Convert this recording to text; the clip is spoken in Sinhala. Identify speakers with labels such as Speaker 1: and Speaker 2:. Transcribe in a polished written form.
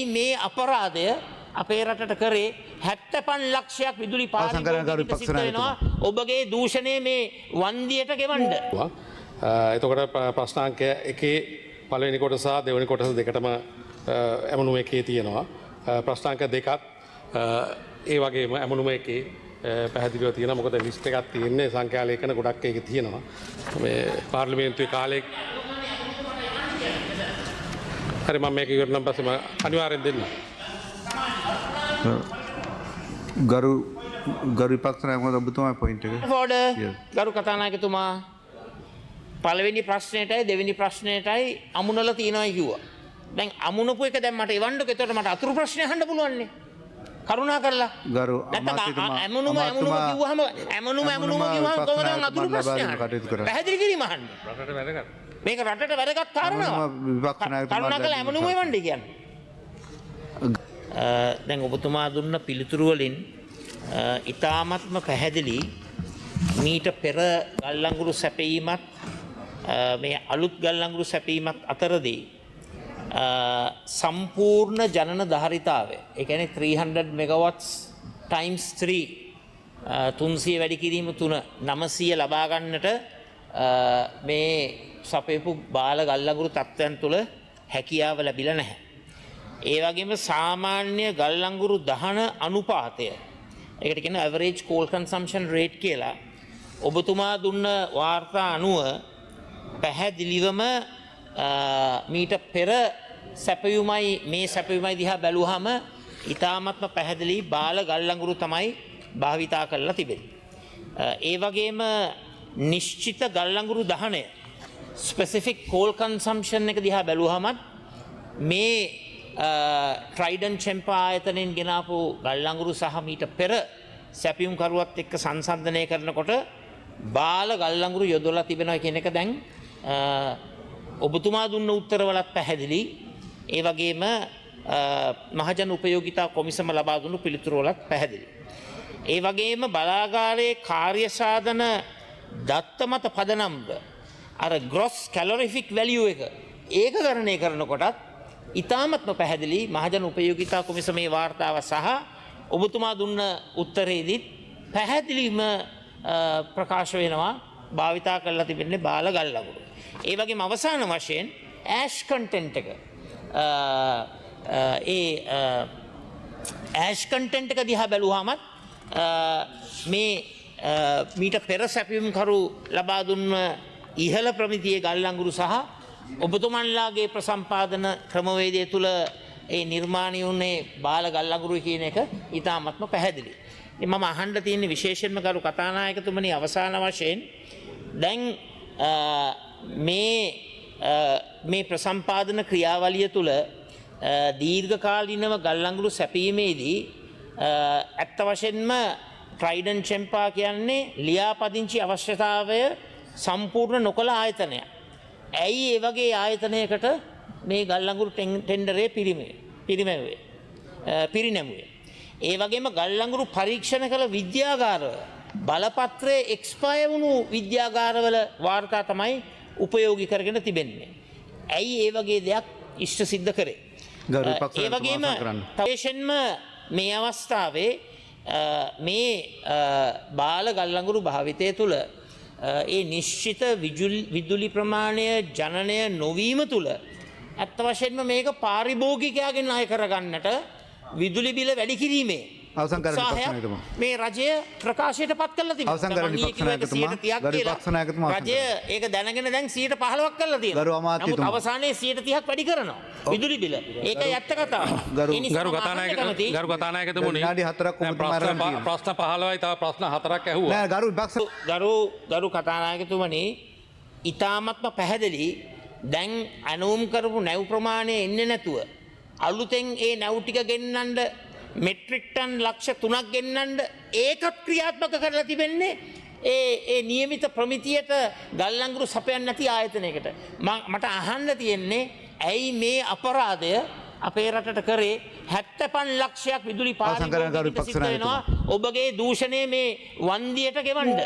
Speaker 1: මේ අපරාධය අපේ රටට කරේ 75 ලක්ෂයක් විදුලි පාරිභෝගිකයන්ට සිද්ධ වෙනවා ඔබගේ දූෂණය මේ වන්දියට ගෙවන්න.
Speaker 2: එතකොට ප්‍රශ්නාංක එකේ පළවෙනි කොටස සහ දෙවෙනි කොටස දෙකටම ඇමුණුම එකේ තියෙනවා. ප්‍රශ්නාංක දෙකත් ඒ වගේම ඇමුණුම එකේ පැහැදිලිව තියෙනවා. මොකද ලිස්ට් එකක් තියෙන්නේ සංඛ්‍යා ලේඛන ගොඩක් ඒකේ තියෙනවා. මේ පාර්ලිමේන්තුවේ කාලේ හරි මම මේක ඉවර නම් පස්සේ මම අනිවාර්යෙන් දෙන්න.
Speaker 3: ගරු විපක්ෂ නායක ඔබතුමා පොයින්ට් එක.
Speaker 1: ගරු කතානායකතුමා පළවෙනි ප්‍රශ්නෙටයි දෙවෙනි ප්‍රශ්නෙටයි අමුණලා තියෙනවා කිව්වා. දැන් අමුණපු එක දැන් මට එවන්නකෝ. එතකොට මට අතුරු ප්‍රශ්න අහන්න පුළුවන් නේ. කරුණා කරලා.
Speaker 3: ගරු
Speaker 1: ඇමුණුම කිව්වහම කොහොමද අතුරු ප්‍රශ්න අහන්නේ? පැහැදිලි කිරීම අහන්නේ.
Speaker 2: රටට වැදගත්.
Speaker 1: මේක රටට වැදගත් කාරණාවක්. කරුණා කරලා ඇමුණුම එවන්නේ කියන්නේ. දැන් ඔබතුමා දුන්න පිළිතුරු වලින් ඉතාමත්ම පැහැදිලි මීට පෙර ගල්ලංගුරු සැපීමත් මේ අලුත් ගල්ලංගුරු සැපීමත් අතරදී සම්පූර්ණ ජනන ධාරිතාවය ඒ කියන්නේ 300 megawatts times 3 300 වැඩි කිරීම 900 ලබා ගන්නට මේ සපයපු බාල ගල්ලංගුරු තත්ත්වයන් තුළ හැකියාව ලැබිලා නැහැ. ඒ වගේම සාමාන්‍ය ගල්ලංගුරු දහන අනුපාතය ඒකට කියන average coal consumption rate කියලා ඔබතුමා දුන්න වාර්තා අනුව පැහැදිලිවම මීට පෙර සැපයුමයි මේ සැපයුමයි දිහා බැලුවහම ඉතාමත්ම පැහැදිලි බාල ගල්ලංගුරු තමයි භාවිතා කරලා තිබෙන්නේ. ඒ වගේම නිශ්චිත ගල්ලංගුරු දහනය specific coal consumption එක දිහා බැලුවහමත් මේ ට්‍රයිඩන් චෙම්පා ආයතනයෙන් ගෙනාපු ගල්ලංගුරු සහ මීට පෙර සැපියුම් කරුවත් එක්ක සංසන්දනය කරනකොට බාල ගල්ලංගුරු යොදලා තිබෙනවා කියන එක දැන් ඔබතුමා දුන්න උත්තරවලත් පැහැදිලි. ඒ වගේම මහජන උපයෝගිතා කොමිසම ලබා දුන්නු පිළිතුරු වලත් පැහැදිලි. ඒ වගේම බලාගාරයේ කාර්ය සාධන දත්ත මත පදනම්ව අර gross calorific value එක ඒකකරණය කරනකොටත් ඉතාමත්ම පැහැදිලි මහජන උපයෝගිතා කොමිසමේ වාර්තාව සහ ඔබතුමා දුන්න උත්තරේදීත් පැහැදිලිම ප්‍රකාශ වෙනවා භාවිතා කරලා තිබෙන්නේ බාල ගල්ලංගුරු. ඒ වගේම අවසාන වශයෙන් ඇෂ් කන්ටෙන්ට් එක ඇෂ් කන්ටෙන්ට් එක දිහා බැලුවාමත් මේ මීට පෙර සැපයුම් කරු ලබා දුන්න ඉහළ ප්‍රමිතියේ ගල්ලංගුරු සහ ඔබතුමන්ලාගේ ප්‍රසම්පාදන ක්‍රමවේදය තුළ ඒ නිර්මාණය වුණේ බාල ගල්ලංගුරු කියන එක ඉතාමත්ම පැහැදිලි. මම අහන්න තියෙන්නේ විශේෂයෙන්ම කරු කතානායකතුමනි අවසාන වශයෙන් දැන් මේ ප්‍රසම්පාදන ක්‍රියාවලිය තුළ දීර්ඝකාලීනව ගල්ලංගුරු සැපීමේදී ඇත්ත වශයෙන්ම ට්‍රයිඩන් චෙම්පා කියන්නේ ලියාපදිංචි අවශ්‍යතාවය සම්පූර්ණ නොකළ ආයතනයක්. ඇයි ඒ වගේ ආයතනයකට මේ ගල්ලංගුරු ටෙන්ඩරේ පිරිනැමුවේ. ඒ වගේම ගල්ලංගුරු පරීක්ෂණ කළ විද්‍යාගාරවල බලපත්‍රයේ එක්ස්පයර් වුණු විද්‍යාගාරවල වාර්තා තමයි උපයෝගී කරගෙන තිබෙන්නේ. ඇයි ඒ වගේ දෙයක් ඉෂ්ට සිද්ධ කරේ? ඒ වගේම විශේෂයෙන්ම මේ අවස්ථාවේ මේ බාල ගල්ලංගුරු භාවිතය තුළ ඒ නිශ්චිත විදුලි ප්‍රමාණය ජනනය නොවීම තුළ ඇත්ත වශයෙන්ම මේක පාරිභෝගිකයාගෙන් අය කරගන්නට විදුලි බිල වැඩි කිරීමේ මේ රජය ප්‍රකාශයට පත් කරලා තිබෙනවා. රජය ඒක දැනගෙන දැන් 15%ක් කරලා තියෙනවා. නමුත් අවසානයේ 30%ක් වැඩි කරනවා විදුලි බිල. ඒකයි ඇත්ත කතාව.
Speaker 2: ගරු කතානායකතුමනි ප්‍රශ්න 15යි තව ප්‍රශ්න 4ක් ඇහුවා.
Speaker 1: ගරු කතානායකතුමනි ඉතාමත්ම පැහැදිලි දැන් අනුම් කරපු නැව් ප්‍රමාණය එන්නේ නැතුව අලුතෙන් ඒ නැව් ටික ගෙන්නන්න මෙට්‍රික් ටන් ලක්ෂ 3ක් ගෙන්නන්න ඒකත් ක්‍රියාත්මක කරලා තිබෙන්නේ ඒ නියමිත ප්‍රමිතියට ගල්ලංගුරු සපයන්නේ නැති ආයතනයකට. මට අහන්න තියෙන්නේ ඇයි මේ අපරාධය අපේ රටට කරේ 75 ලක්ෂයක් විදුලි පාරිභෝගිකයන්ට සිද්ධ වෙනවා ඔබගේ දූෂණය මේ වන්දියට ගෙවන්න.